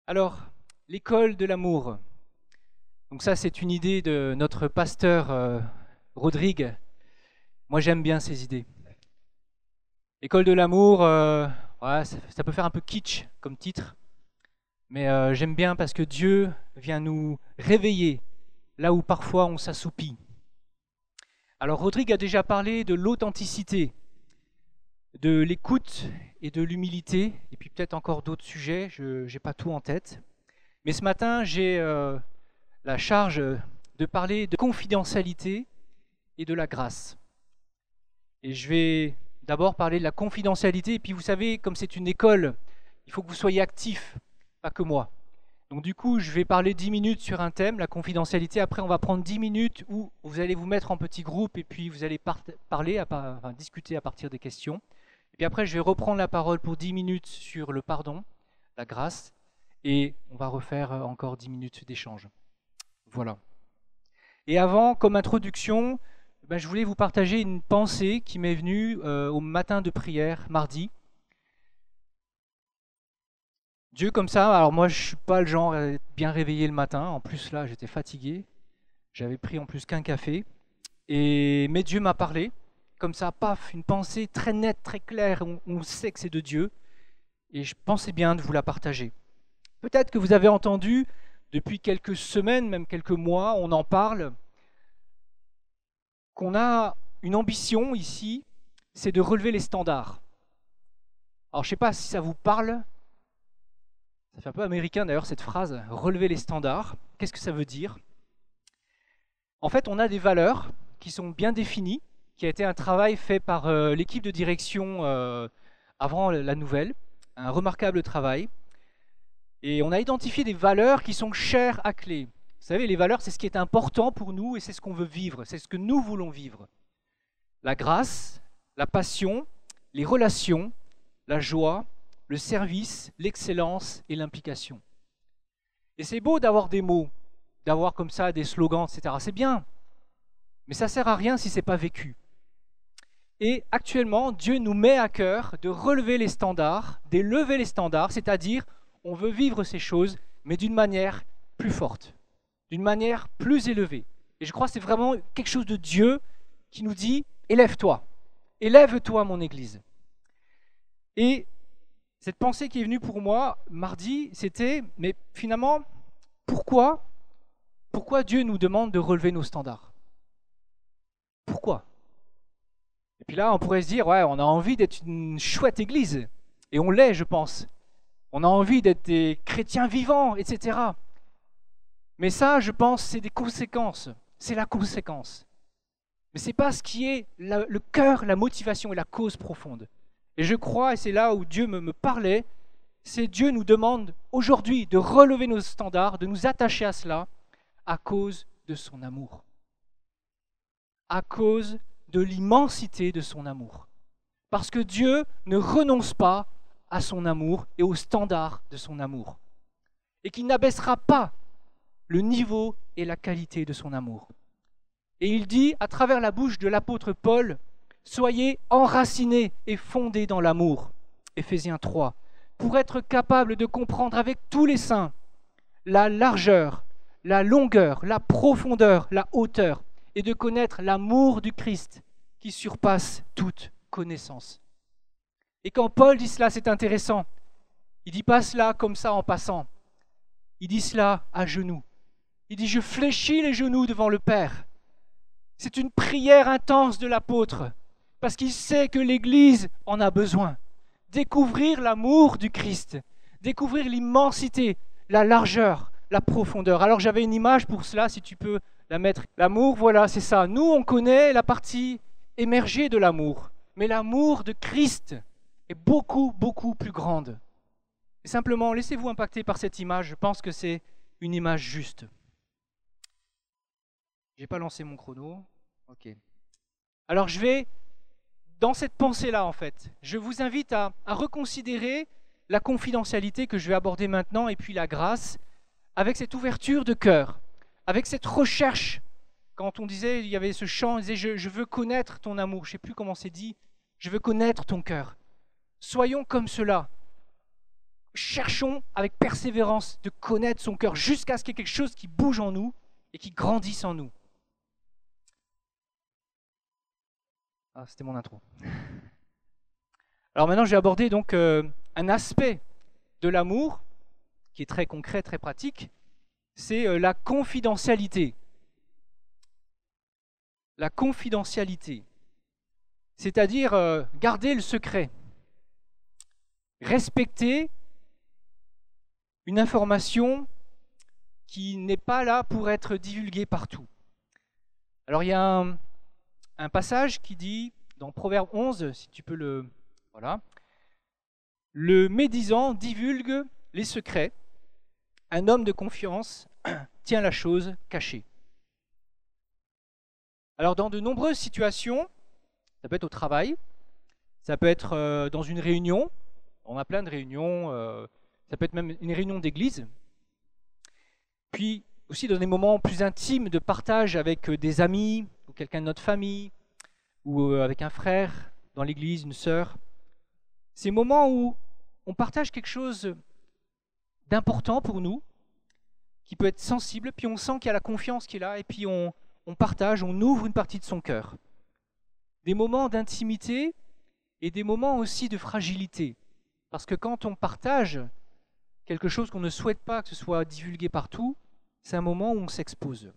Alors, l'école de l'amour. Donc ça, c'est une idée de notre pasteur Rodrigue. Moi, j'aime bien ces idées. École de l'amour, ouais, ça peut faire un peu kitsch comme titre, mais j'aime bien parce que Dieu vient nous réveiller là où parfois on s'assoupit. Alors, Rodrigue a déjà parlé de l'authenticité, de l'écoute et de l'humilité, et puis peut-être encore d'autres sujets, je n'ai pas tout en tête. Mais ce matin, j'ai la charge de parler de confidentialité et de la grâce. Et je vais d'abord parler de la confidentialité, et puis vous savez, comme c'est une école, il faut que vous soyez actifs, pas que moi. Donc du coup, je vais parler 10 minutes sur un thème, la confidentialité. Après, on va prendre 10 minutes où vous allez vous mettre en petits groupes et puis vous allez parler, enfin, discuter à partir des questions. Et puis après, je vais reprendre la parole pour 10 minutes sur le pardon, la grâce, et on va refaire encore 10 minutes d'échange. Voilà. Et avant, comme introduction, je voulais vous partager une pensée qui m'est venue au matin de prière, mardi. Dieu comme ça, alors moi je suis pas le genre à être bien réveillé le matin, en plus là j'étais fatigué, j'avais pris en plus qu'un café, mais Dieu m'a parlé, comme ça, paf, une pensée très nette, très claire, on sait que c'est de Dieu, et je pensais bien de vous la partager. Peut-être que vous avez entendu, depuis quelques semaines, même quelques mois, on en parle, qu'on a une ambition ici, c'est de relever les standards. Alors je ne sais pas si ça vous parle, ça fait un peu américain d'ailleurs cette phrase, relever les standards. Qu'est-ce que ça veut dire? En fait, on a des valeurs qui sont bien définies, qui a été un travail fait par l'équipe de direction avant la nouvelle, un remarquable travail. Et on a identifié des valeurs qui sont chères à clé. Vous savez, les valeurs, c'est ce qui est important pour nous et c'est ce qu'on veut vivre, c'est ce que nous voulons vivre. La grâce, la passion, les relations, la joie, le service, l'excellence et l'implication. Et c'est beau d'avoir des mots, d'avoir comme ça des slogans, etc. C'est bien, mais ça ne sert à rien si ce n'est pas vécu. Et actuellement, Dieu nous met à cœur de relever les standards, d'élever les standards, c'est-à-dire on veut vivre ces choses, mais d'une manière plus forte, d'une manière plus élevée. Et je crois que c'est vraiment quelque chose de Dieu qui nous dit, élève-toi, élève-toi mon Église. Et cette pensée qui est venue pour moi mardi, c'était, mais finalement, pourquoi Dieu nous demande de relever nos standards? Pourquoi? Et puis là, on pourrait se dire, ouais, on a envie d'être une chouette église. Et on l'est, je pense. On a envie d'être des chrétiens vivants, etc. Mais ça, je pense, c'est des conséquences. C'est la conséquence. Mais ce n'est pas ce qui est le cœur, la motivation et la cause profonde. Et je crois, et c'est là où Dieu me parlait, c'est Dieu nous demande aujourd'hui de relever nos standards, de nous attacher à cela à cause de son amour. À cause de l'immensité de son amour. Parce que Dieu ne renonce pas à son amour et aux standards de son amour. Et qu'il n'abaissera pas le niveau et la qualité de son amour. Et il dit, à travers la bouche de l'apôtre Paul, « Soyez enracinés et fondés dans l'amour » Éphésiens 3, pour être capable de comprendre avec tous les saints la largeur, la longueur, la profondeur, la hauteur, et de connaître l'amour du Christ qui surpasse toute connaissance. Et quand Paul dit cela, c'est intéressant. Il ne dit pas cela comme ça en passant. Il dit cela à genoux. Il dit, je fléchis les genoux devant le Père. C'est une prière intense de l'apôtre, parce qu'il sait que l'Église en a besoin. Découvrir l'amour du Christ, découvrir l'immensité, la largeur, la profondeur. Alors j'avais une image pour cela, si tu peux la mettre. L'amour, voilà, c'est ça. Nous, on connaît la partie émergée de l'amour, mais l'amour de Christ est beaucoup, beaucoup plus grande. Et simplement, laissez-vous impacter par cette image. Je pense que c'est une image juste. Je n'ai pas lancé mon chrono. Ok. Alors je vais, dans cette pensée-là en fait, je vous invite à reconsidérer la confidentialité que je vais aborder maintenant et puis la grâce avec cette ouverture de cœur, avec cette recherche. Quand on disait, il y avait ce chant, on disait je veux connaître ton amour. Je ne sais plus comment c'est dit. Je veux connaître ton cœur. Soyons comme cela. cherchons avec persévérance de connaître son cœur jusqu'à ce qu'il y ait quelque chose qui bouge en nous et qui grandisse en nous. Ah, c'était mon intro. Alors maintenant, je vais aborder donc un aspect de l'amour qui est très concret, très pratique, c'est la confidentialité. La confidentialité, c'est-à-dire garder le secret, respecter une information qui n'est pas là pour être divulguée partout. Alors il y a un passage qui dit, dans Proverbe 11, si tu peux le... Voilà. Le médisant divulgue les secrets. Un homme de confiance tient la chose cachée. Alors dans de nombreuses situations, ça peut être au travail, ça peut être dans une réunion, on a plein de réunions, ça peut être même une réunion d'église, puis aussi dans des moments plus intimes de partage avec des amis, ou quelqu'un de notre famille, ou avec un frère dans l'église, une sœur. Ces moments où on partage quelque chose d'important pour nous, qui peut être sensible, puis on sent qu'il y a la confiance qui est là, et puis on partage, on ouvre une partie de son cœur. Des moments d'intimité et des moments aussi de fragilité. Parce que quand on partage quelque chose qu'on ne souhaite pas que ce soit divulgué partout, c'est un moment où on s'expose.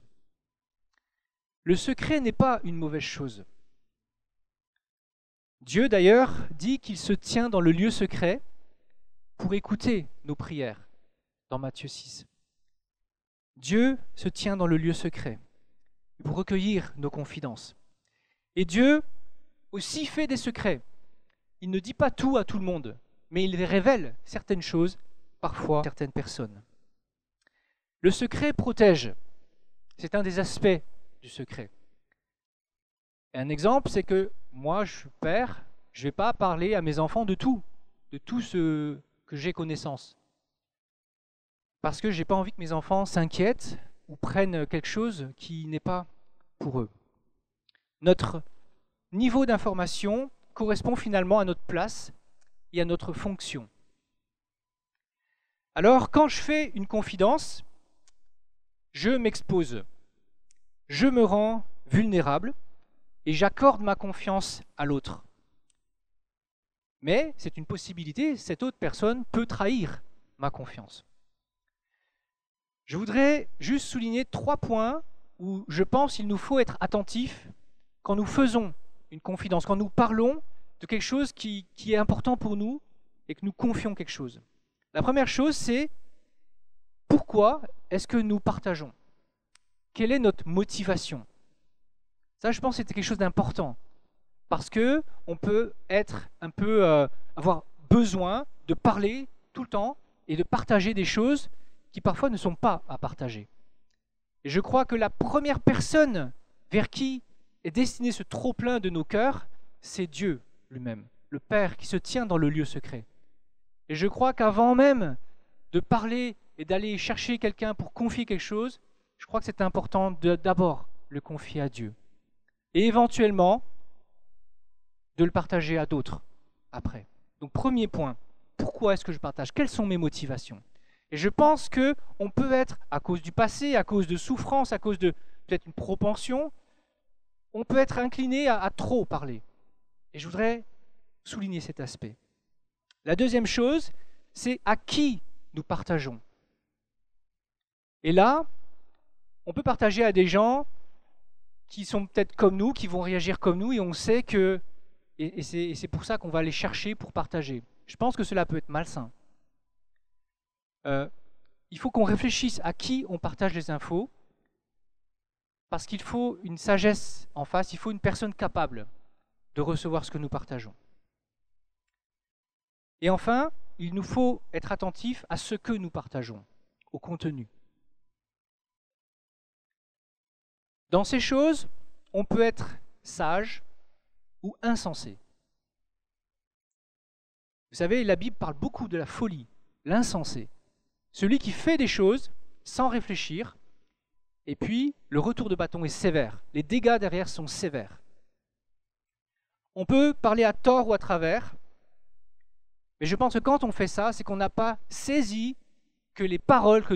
Le secret n'est pas une mauvaise chose. Dieu d'ailleurs dit qu'il se tient dans le lieu secret pour écouter nos prières, dans Matthieu 6. Dieu se tient dans le lieu secret pour recueillir nos confidences. Et Dieu aussi fait des secrets. Il ne dit pas tout à tout le monde, mais il révèle certaines choses, parfois à certaines personnes. Le secret protège. C'est un des aspects du secret. Un exemple, c'est que moi, je suis père, je ne vais pas parler à mes enfants de tout ce que j'ai connaissance. Parce que je n'ai pas envie que mes enfants s'inquiètent ou prennent quelque chose qui n'est pas pour eux. Notre niveau d'information correspond finalement à notre place et à notre fonction. Alors, quand je fais une confidence, je m'expose, je me rends vulnérable et j'accorde ma confiance à l'autre. Mais c'est une possibilité, cette autre personne peut trahir ma confiance. Je voudrais juste souligner 3 points où je pense qu'il nous faut être attentifs quand nous faisons une confidence, quand nous parlons de quelque chose qui est important pour nous et que nous confions quelque chose. La première chose, c'est pourquoi est-ce que nous partageons? Quelle est notre motivation? Ça, je pense que c'est quelque chose d'important parce que on peut être un peu avoir besoin de parler tout le temps et de partager des choses qui parfois ne sont pas à partager. Et je crois que la première personne vers qui est destiné ce trop-plein de nos cœurs, c'est Dieu lui-même, le Père qui se tient dans le lieu secret. Et je crois qu'avant même de parler et d'aller chercher quelqu'un pour confier quelque chose, je crois que c'est important de d'abord le confier à Dieu. Et éventuellement, de le partager à d'autres après. Donc premier point, pourquoi est-ce que je partage? Quelles sont mes motivations? Et je pense qu'on peut être, à cause du passé, à cause de souffrance, à cause de peut-être une propension, on peut être incliné à trop parler. Et je voudrais souligner cet aspect. La deuxième chose, c'est à qui nous partageons. Et là, on peut partager à des gens qui sont peut-être comme nous, qui vont réagir comme nous, et on sait que, et c'est pour ça qu'on va les chercher pour partager. Je pense que cela peut être malsain. Il faut qu'on réfléchisse à qui on partage les infos, parce qu'il faut une sagesse en face, il faut une personne capable de recevoir ce que nous partageons. Et enfin, il nous faut être attentif à ce que nous partageons, au contenu. Dans ces choses, on peut être sage ou insensé. Vous savez, la Bible parle beaucoup de la folie, l'insensé. Celui qui fait des choses sans réfléchir, et puis le retour de bâton est sévère. Les dégâts derrière sont sévères. On peut parler à tort ou à travers, Mais je pense que quand on fait ça, c'est qu'on n'a pas saisi que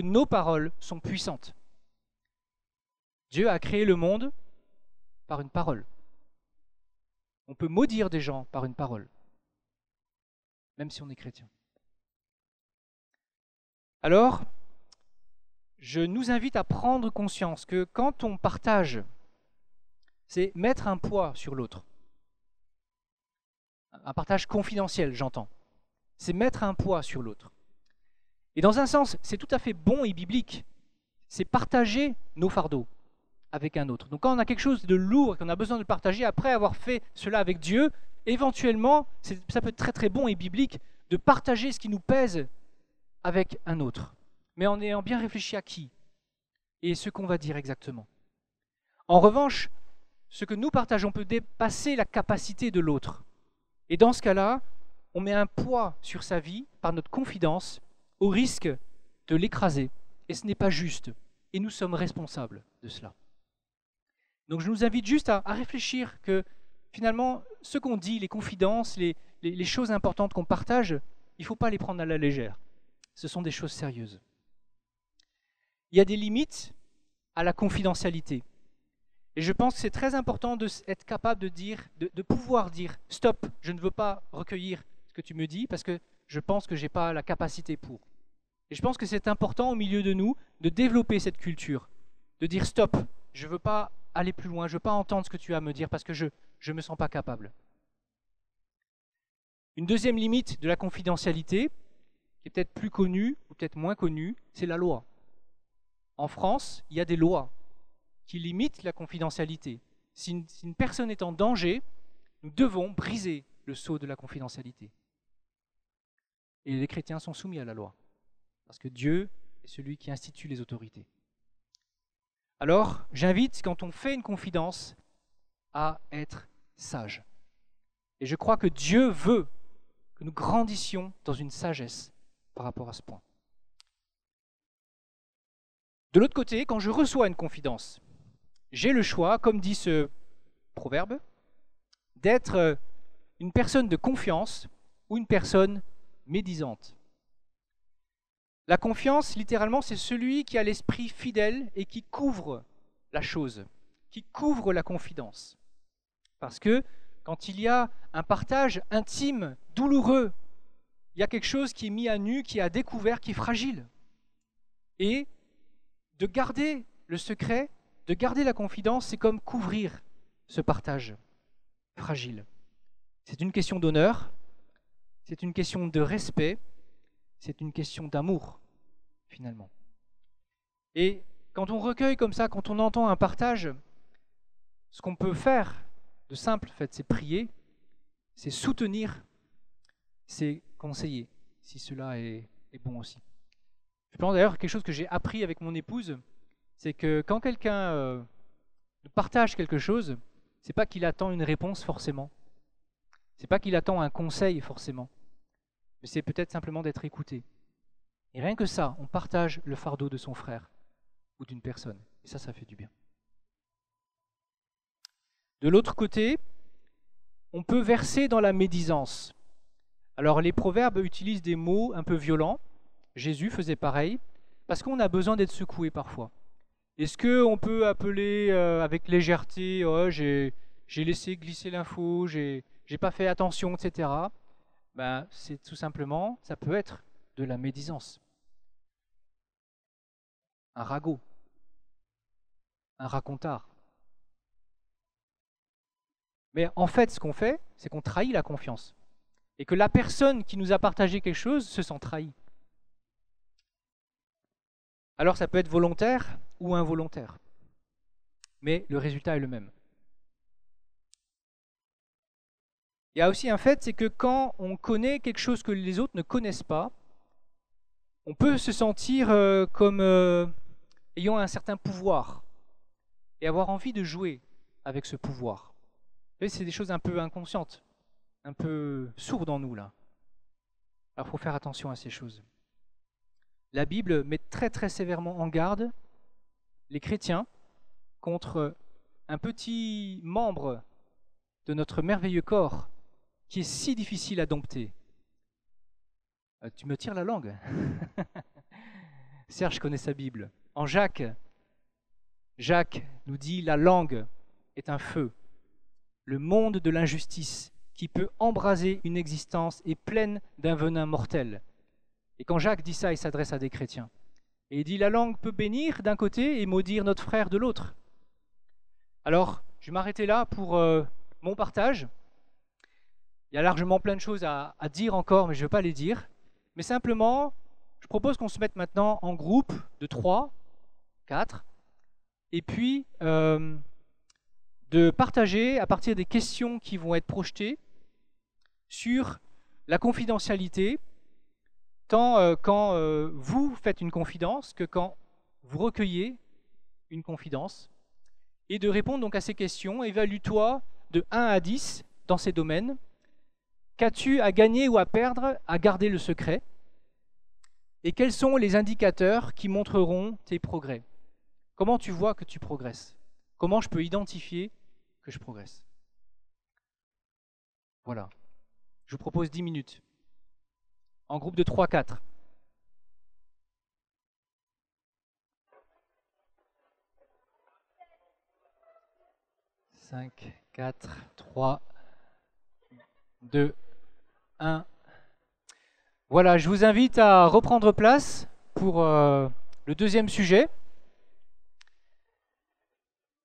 nos paroles sont puissantes. Dieu a créé le monde par une parole. On peut maudire des gens par une parole, même si on est chrétien. Alors, je nous invite à prendre conscience que quand on partage, c'est mettre un poids sur l'autre. Un partage confidentiel, j'entends. C'est mettre un poids sur l'autre. Et dans un sens, c'est tout à fait bon et biblique. C'est partager nos fardeaux avec un autre. Donc quand on a quelque chose de lourd et qu'on a besoin de le partager, après avoir fait cela avec Dieu, éventuellement, ça peut être très très bon et biblique de partager ce qui nous pèse avec un autre. Mais en ayant bien réfléchi à qui et ce qu'on va dire exactement. En revanche, ce que nous partageons peut dépasser la capacité de l'autre. Et dans ce cas-là, on met un poids sur sa vie par notre confidence au risque de l'écraser. Et ce n'est pas juste. Et nous sommes responsables de cela. Donc je nous invite juste à réfléchir que finalement, ce qu'on dit, les confidences, les choses importantes qu'on partage, il ne faut pas les prendre à la légère. Ce sont des choses sérieuses. Il y a des limites à la confidentialité. Et je pense que c'est très important d'être capable de pouvoir dire « Stop, je ne veux pas recueillir ce que tu me dis parce que je pense que je n'ai pas la capacité pour. » Et je pense que c'est important au milieu de nous de développer cette culture, de dire « Stop, je ne veux pas aller plus loin, je ne veux pas entendre ce que tu as à me dire parce que je ne me sens pas capable. » Une deuxième limite de la confidentialité, qui est peut-être plus connue ou peut-être moins connue, c'est la loi. En France, il y a des lois qui limitent la confidentialité. Si une personne est en danger, nous devons briser le sceau de la confidentialité. Et les chrétiens sont soumis à la loi, parce que Dieu est celui qui institue les autorités. Alors, j'invite, quand on fait une confidence, à être sage. Et je crois que Dieu veut que nous grandissions dans une sagesse par rapport à ce point. De l'autre côté, quand je reçois une confidence, j'ai le choix, comme dit ce proverbe, d'être une personne de confiance ou une personne médisante. La confiance, littéralement, c'est celui qui a l'esprit fidèle et qui couvre la chose, qui couvre la confidence. Parce que quand il y a un partage intime, douloureux, il y a quelque chose qui est mis à nu, qui est à découvert, qui est fragile. Et de garder le secret, de garder la confidence, c'est comme couvrir ce partage fragile. C'est une question d'honneur, c'est une question de respect, c'est une question d'amour, finalement. Et quand on recueille comme ça, quand on entend un partage, ce qu'on peut faire de simple, en fait, c'est prier, c'est soutenir, c'est conseiller, si cela est bon aussi. Je pense d'ailleurs quelque chose que j'ai appris avec mon épouse, c'est que quand quelqu'un nous partage quelque chose, c'est pas qu'il attend une réponse forcément, c'est pas qu'il attend un conseil forcément, mais c'est peut-être simplement d'être écouté. Et rien que ça, on partage le fardeau de son frère ou d'une personne, et ça fait du bien. De l'autre côté, on peut verser dans la médisance. Alors les proverbes utilisent des mots un peu violents. Jésus faisait pareil, parce qu'on a besoin d'être secoué parfois. Est-ce qu'on peut appeler avec légèreté oh, j'ai laissé glisser l'info, j'ai pas fait attention, etc. Ben, c'est tout simplement, ça peut être de la médisance. Un ragot, un racontard. Mais en fait, ce qu'on fait, c'est qu'on trahit la confiance. Et que la personne qui nous a partagé quelque chose se sent trahie. Alors ça peut être volontaire ou involontaire. Mais le résultat est le même. Il y a aussi un fait, c'est que quand on connaît quelque chose que les autres ne connaissent pas, on peut se sentir comme ayant un certain pouvoir et avoir envie de jouer avec ce pouvoir. Vous savez, c'est des choses un peu inconscientes, un peu sourdes en nous là. Alors il faut faire attention à ces choses. La Bible met très très sévèrement en garde les chrétiens contre un petit membre de notre merveilleux corps qui est si difficile à dompter, Tu me tires la langue. Serge connaît sa Bible. En Jacques, Jacques nous dit la langue est un feu, le monde de l'injustice qui peut embraser une existence est pleine d'un venin mortel. Et quand Jacques dit ça, il s'adresse à des chrétiens. Et il dit la langue peut bénir d'un côté et maudire notre frère de l'autre. Alors, je vais m'arrêter là pour mon partage. Il y a largement plein de choses à dire encore, mais je ne vais pas les dire. Mais simplement, je propose qu'on se mette maintenant en groupe de 3, 4, et puis de partager à partir des questions qui vont être projetées sur la confidentialité, tant quand vous faites une confidence que quand vous recueillez une confidence, et de répondre donc à ces questions. Évalue-toi de 1 à 10 dans ces domaines. Qu'as-tu à gagner ou à perdre à garder le secret? Et quels sont les indicateurs qui montreront tes progrès? Comment tu vois que tu progresses? Comment je peux identifier que je progresse? Voilà. Je vous propose 10 minutes. En groupe de 3-4. « 5, 4, 3, 2, 1. Voilà, je vous invite à reprendre place pour le deuxième sujet.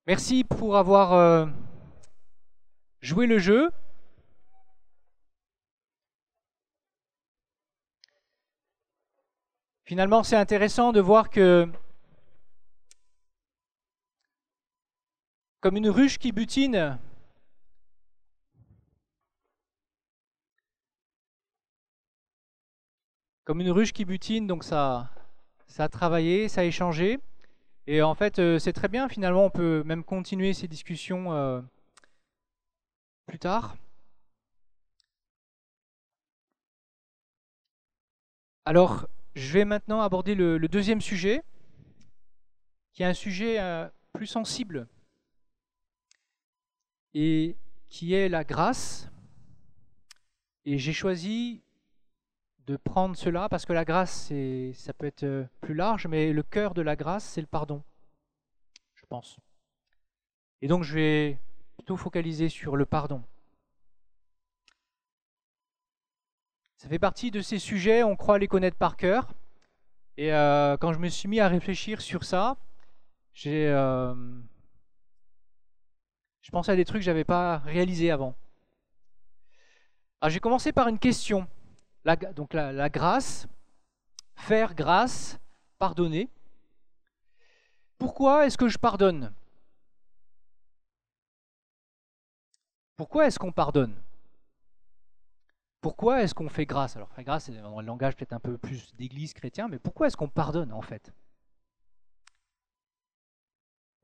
Merci pour avoir joué le jeu. Finalement, c'est intéressant de voir que, comme une ruche qui butine, donc ça a travaillé, ça a échangé. Et en fait, c'est très bien, finalement, on peut même continuer ces discussions plus tard. Alors, je vais maintenant aborder le deuxième sujet, qui est un sujet plus sensible, et qui est la grâce. Et j'ai choisi de prendre cela parce que la grâce, ça peut être plus large, mais le cœur de la grâce, c'est le pardon, je pense. Et donc, je vais plutôt focaliser sur le pardon. Ça fait partie de ces sujets, on croit les connaître par cœur. Et quand je me suis mis à réfléchir sur ça, je pensais à des trucs que je n'avais pas réalisés avant. Alors, j'ai commencé par une question. Donc la grâce, faire grâce, pardonner. Pourquoi est-ce que je pardonne? Pourquoi est-ce qu'on pardonne? Pourquoi est-ce qu'on fait grâce? Alors faire grâce, c'est dans le langage peut-être un peu plus d'église chrétien, mais pourquoi est-ce qu'on pardonne en fait?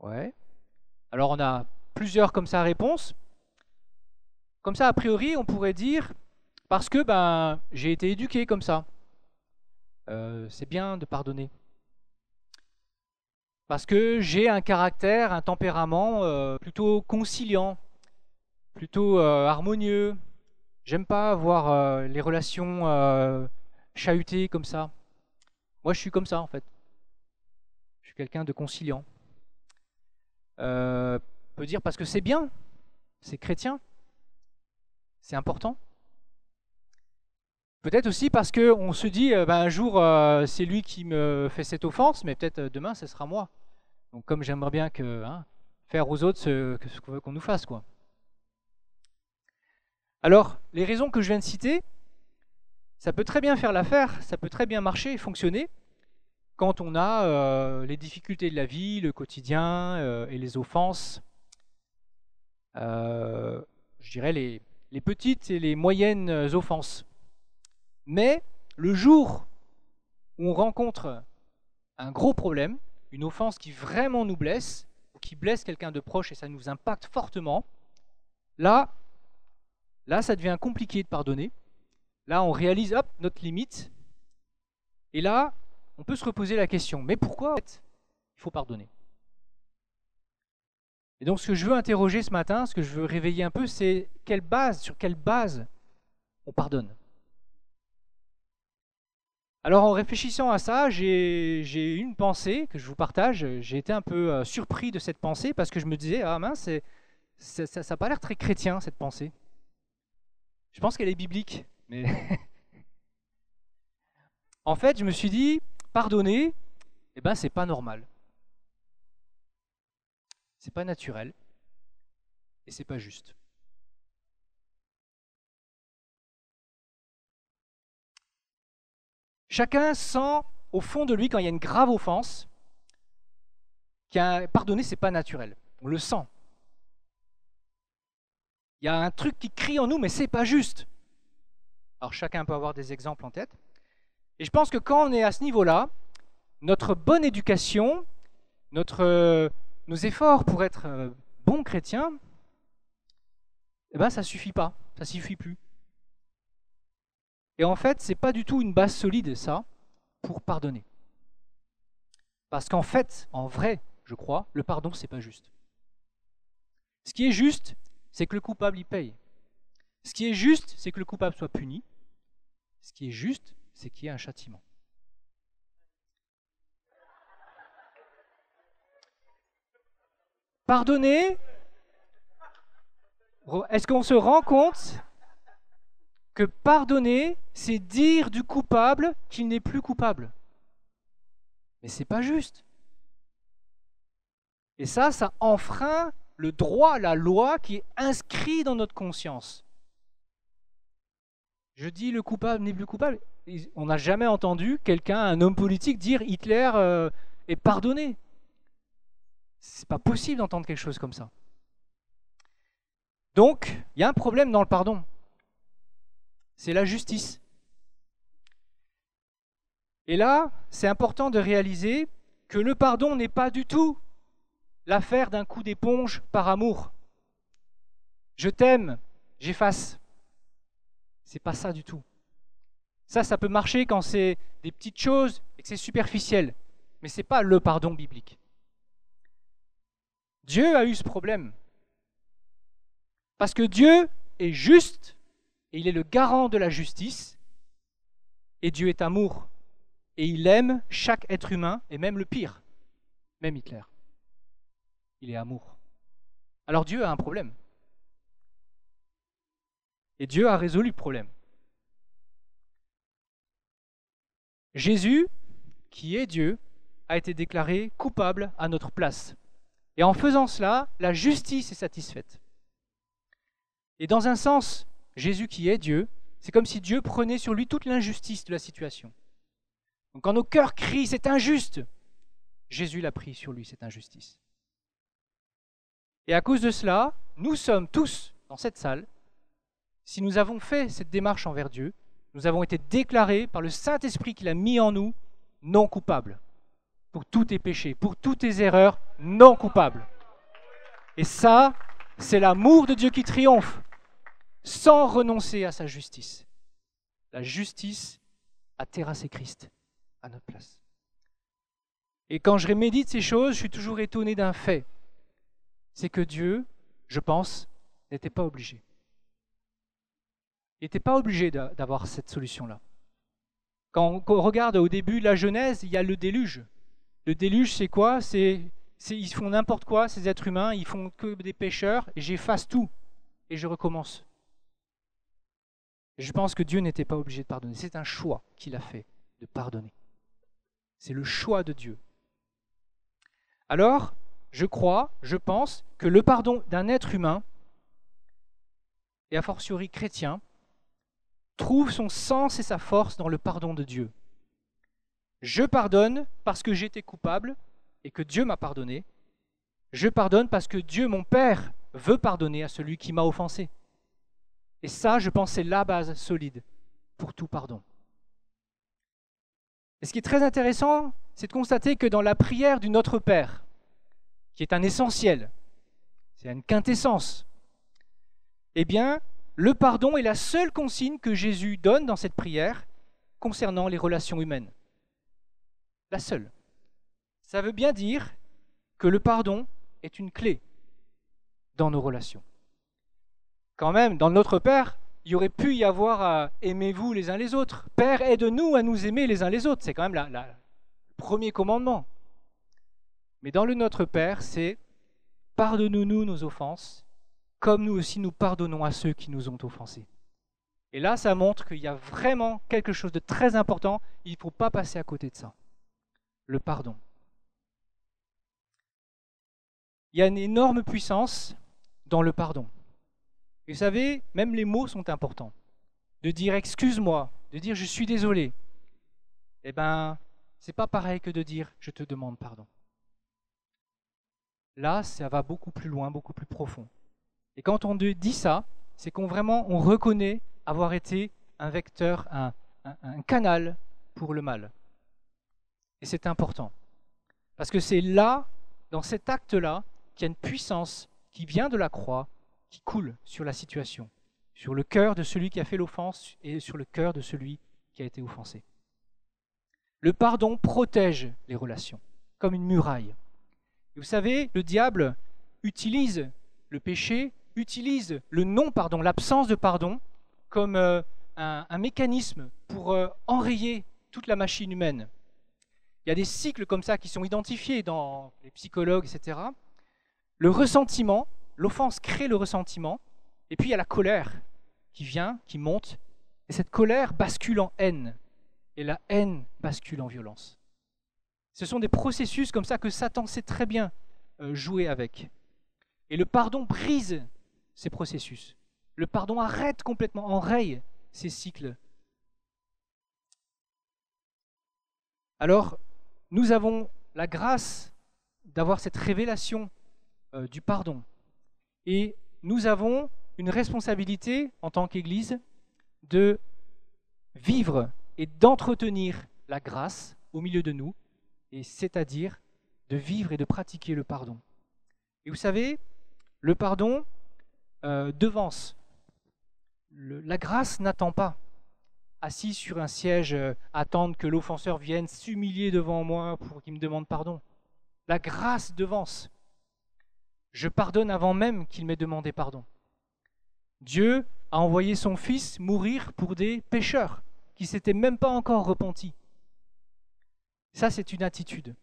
Ouais. Alors on a plusieurs comme ça réponses. Comme ça, a priori, on pourrait dire parce que j'ai été éduqué comme ça. C'est bien de pardonner. Parce que j'ai un caractère, un tempérament plutôt conciliant, plutôt harmonieux. J'aime pas avoir les relations chahutées comme ça. Moi, je suis comme ça en fait. Je suis quelqu'un de conciliant. On peut dire parce que c'est bien, c'est chrétien, c'est important. Peut-être aussi parce qu'on se dit, un jour, c'est lui qui me fait cette offense, mais peut-être demain, ce sera moi. Donc comme j'aimerais bien faire aux autres ce qu'on nous fasse, quoi. Alors, les raisons que je viens de citer, ça peut très bien faire l'affaire, ça peut très bien marcher et fonctionner quand on a les difficultés de la vie, le quotidien et les offenses. Je dirais les petites et les moyennes offenses. Mais le jour où on rencontre un gros problème, une offense qui vraiment nous blesse, ou qui blesse quelqu'un de proche et ça nous impacte fortement, là, ça devient compliqué de pardonner. Là, on réalise, hop, notre limite. Et là, on peut se reposer la question, mais pourquoi en fait, il faut pardonner? Et donc, ce que je veux interroger ce matin, ce que je veux réveiller un peu, c'est sur quelle base on pardonne? Alors en réfléchissant à ça, j'ai eu une pensée que je vous partage. J'ai été un peu surpris de cette pensée parce que je me disais, ah mince, ça n'a pas l'air très chrétien cette pensée. Je pense qu'elle est biblique, mais en fait, je me suis dit, pardonner, eh ben, c'est pas normal. C'est pas naturel et c'est pas juste. Chacun sent au fond de lui, quand il y a une grave offense, pardonner, c'est pas naturel. On le sent. Il y a un truc qui crie en nous, mais c'est pas juste. Alors chacun peut avoir des exemples en tête. Et je pense que quand on est à ce niveau-là, notre bonne éducation, nos efforts pour être bons chrétiens, eh ben, ça suffit pas, ça suffit plus. Et en fait, c'est pas du tout une base solide, ça, pour pardonner. Parce qu'en fait, en vrai, je crois, le pardon, c'est pas juste. Ce qui est juste, c'est que le coupable y paye. Ce qui est juste, c'est que le coupable soit puni. Ce qui est juste, c'est qu'il y ait un châtiment. Pardonner, est-ce qu'on se rend compte que pardonner, c'est dire du coupable qu'il n'est plus coupable? Mais c'est pas juste. Et ça enfreint le droit, la loi qui est inscrit dans notre conscience. Je dis le coupable n'est plus coupable. On n'a jamais entendu quelqu'un, un homme politique, dire Hitler est pardonné. C'est pas possible d'entendre quelque chose comme ça. Donc, il y a un problème dans le pardon. C'est la justice. Et là, c'est important de réaliser que le pardon n'est pas du tout l'affaire d'un coup d'éponge par amour. Je t'aime, j'efface. C'est pas ça du tout. Ça peut marcher quand c'est des petites choses et que c'est superficiel. Mais c'est pas le pardon biblique. Dieu a eu ce problème. Parce que Dieu est juste et il est le garant de la justice. Et Dieu est amour. Et il aime chaque être humain, et même le pire, même Hitler. Il est amour. Alors Dieu a un problème. Et Dieu a résolu le problème. Jésus, qui est Dieu, a été déclaré coupable à notre place. Et en faisant cela, la justice est satisfaite. Et dans un sens, Jésus qui est Dieu, c'est comme si Dieu prenait sur lui toute l'injustice de la situation. Donc quand nos cœurs crient « c'est injuste », Jésus l'a pris sur lui, cette injustice. Et à cause de cela, nous sommes tous dans cette salle, si nous avons fait cette démarche envers Dieu, nous avons été déclarés par le Saint-Esprit qu'il a mis en nous non coupables. Pour tous tes péchés, pour toutes tes erreurs, non coupables. Et ça, c'est l'amour de Dieu qui triomphe, sans renoncer à sa justice. La justice a terrassé Christ à notre place. Et quand je médite ces choses, je suis toujours étonné d'un fait. C'est que Dieu, je pense, n'était pas obligé. Il n'était pas obligé d'avoir cette solution-là. Quand on regarde au début de la Genèse, il y a le déluge. Le déluge, c'est quoi? Ils font n'importe quoi, ces êtres humains, ils font que des pécheurs, et j'efface tout, et je recommence. Et je pense que Dieu n'était pas obligé de pardonner. C'est un choix qu'il a fait, de pardonner. C'est le choix de Dieu. Alors, je pense que le pardon d'un être humain, et a fortiori chrétien, trouve son sens et sa force dans le pardon de Dieu. Je pardonne parce que j'étais coupable et que Dieu m'a pardonné. Je pardonne parce que Dieu, mon Père, veut pardonner à celui qui m'a offensé. Et ça, je pense, c'est la base solide pour tout pardon. Et ce qui est très intéressant, c'est de constater que dans la prière du Notre Père, qui est un essentiel, c'est une quintessence, eh bien, le pardon est la seule consigne que Jésus donne dans cette prière concernant les relations humaines. La seule. Ça veut bien dire que le pardon est une clé dans nos relations. Quand même, dans le Notre Père, il y aurait pu y avoir aimez-vous les uns les autres. Père, aide-nous à nous aimer les uns les autres. C'est quand même le premier commandement. Mais dans le Notre Père, c'est pardonne-nous nos offenses, comme nous aussi nous pardonnons à ceux qui nous ont offensés. Et là, ça montre qu'il y a vraiment quelque chose de très important. Il ne faut pas passer à côté de ça. Le pardon. Il y a une énorme puissance dans le pardon. Et vous savez, même les mots sont importants. De dire excuse-moi, de dire je suis désolé, eh bien, c'est pas pareil que de dire je te demande pardon. Là, ça va beaucoup plus loin, beaucoup plus profond. Et quand on dit ça, c'est qu'on vraiment on reconnaît avoir été un vecteur, un canal pour le mal. Et c'est important. Parce que c'est là, dans cet acte-là, qu'il y a une puissance qui vient de la croix, qui coule sur la situation, sur le cœur de celui qui a fait l'offense et sur le cœur de celui qui a été offensé. Le pardon protège les relations, comme une muraille. Et vous savez, le diable utilise le péché, utilise le non-pardon, l'absence de pardon, comme un mécanisme pour enrayer toute la machine humaine. Il y a des cycles comme ça qui sont identifiés dans les psychologues, etc. Le ressentiment, l'offense crée le ressentiment, et puis il y a la colère qui vient, qui monte, et cette colère bascule en haine, et la haine bascule en violence. Ce sont des processus comme ça que Satan sait très bien jouer avec. Et le pardon brise ces processus. Le pardon arrête complètement, enraye ces cycles. Alors, nous avons la grâce d'avoir cette révélation du pardon. Et nous avons une responsabilité en tant qu'Église de vivre et d'entretenir la grâce au milieu de nous, et c'est-à-dire de vivre et de pratiquer le pardon. Et vous savez, le pardon devance. La grâce n'attend pas, assis sur un siège, attendre que l'offenseur vienne s'humilier devant moi pour qu'il me demande pardon. La grâce devance. Je pardonne avant même qu'il m'ait demandé pardon. Dieu a envoyé son Fils mourir pour des pécheurs qui ne s'étaient même pas encore repentis. Ça, c'est une attitude.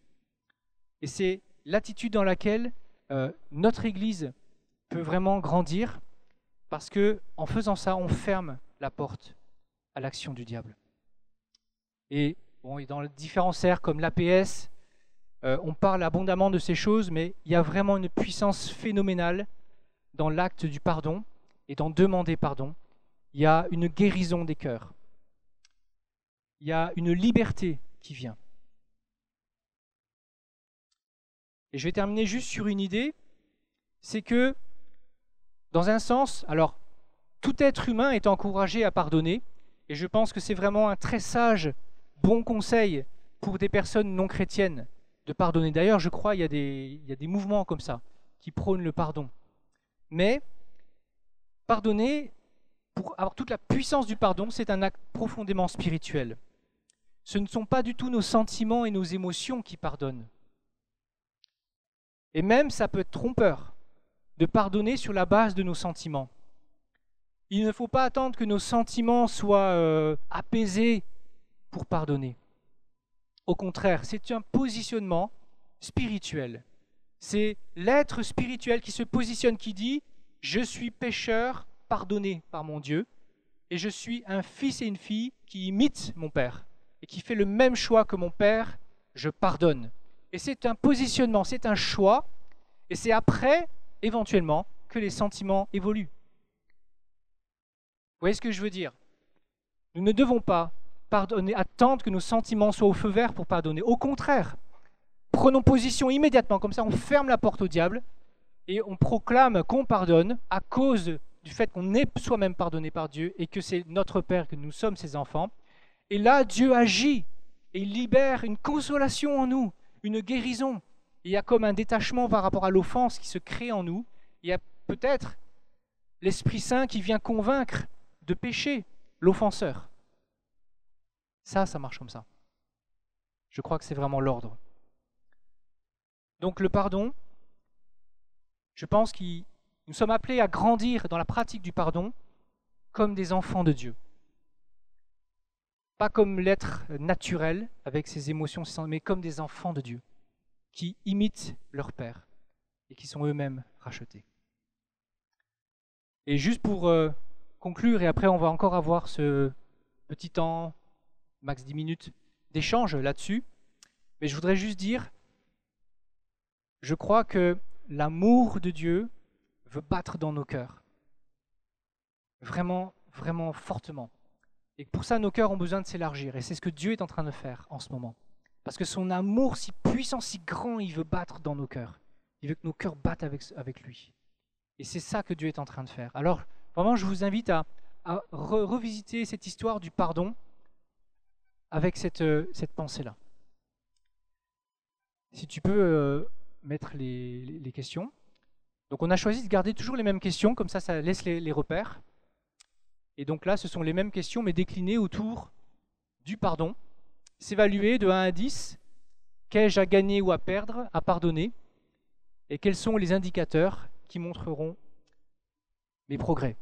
Et c'est l'attitude dans laquelle notre Église peut vraiment grandir, parce qu'en faisant ça, on ferme la porte à l'action du diable. Et dans les différents cercles comme l'APS, on parle abondamment de ces choses, mais il y a vraiment une puissance phénoménale dans l'acte du pardon et dans demander pardon. Il y a une guérison des cœurs. Il y a une liberté qui vient. Et je vais terminer juste sur une idée, c'est que, dans un sens, alors, tout être humain est encouragé à pardonner, et je pense que c'est vraiment un très sage, bon conseil pour des personnes non chrétiennes de pardonner. D'ailleurs, je crois qu'il y a des mouvements comme ça, qui prônent le pardon. Mais, pardonner, pour avoir toute la puissance du pardon, c'est un acte profondément spirituel. Ce ne sont pas du tout nos sentiments et nos émotions qui pardonnent. Et même, ça peut être trompeur de pardonner sur la base de nos sentiments. Il ne faut pas attendre que nos sentiments soient apaisés pour pardonner. Au contraire, c'est un positionnement spirituel. C'est l'être spirituel qui se positionne, qui dit « Je suis pécheur, pardonné par mon Dieu, et je suis un fils et une fille qui imitent mon Père, et qui fait le même choix que mon Père, je pardonne. » Et c'est un positionnement, c'est un choix, et c'est après, éventuellement, que les sentiments évoluent. Vous voyez ce que je veux dire? Nous ne devons pas pardonner, attendre que nos sentiments soient au feu vert pour pardonner. Au contraire, prenons position immédiatement, comme ça on ferme la porte au diable, et on proclame qu'on pardonne à cause du fait qu'on est soi-même pardonné par Dieu, et que c'est notre Père, que nous sommes ses enfants. Et là, Dieu agit, et il libère une consolation en nous, une guérison. Il y a comme un détachement par rapport à l'offense qui se crée en nous. Il y a peut-être l'Esprit Saint qui vient convaincre de péché l'offenseur. Ça marche comme ça. Je crois que c'est vraiment l'ordre. Donc le pardon, je pense que nous sommes appelés à grandir dans la pratique du pardon, comme des enfants de Dieu. Pas comme l'être naturel avec ses émotions, mais comme des enfants de Dieu qui imitent leur Père et qui sont eux-mêmes rachetés. Et juste pour conclure, et après on va encore avoir ce petit temps, max 10 minutes, d'échange là-dessus, mais je voudrais juste dire, je crois que l'amour de Dieu veut battre dans nos cœurs. Vraiment, vraiment fortement. Et pour ça, nos cœurs ont besoin de s'élargir. Et c'est ce que Dieu est en train de faire en ce moment. Parce que son amour si puissant, si grand, il veut battre dans nos cœurs. Il veut que nos cœurs battent avec lui. Et c'est ça que Dieu est en train de faire. Alors, vraiment, je vous invite à revisiter cette histoire du pardon avec cette pensée-là. Si tu peux mettre les questions. Donc, on a choisi de garder toujours les mêmes questions, comme ça laisse les repères. Et donc là, ce sont les mêmes questions, mais déclinées autour du pardon. S'évaluer de 1 à 10, qu'ai-je à gagner ou à perdre, à pardonner, et quels sont les indicateurs qui montreront mes progrès.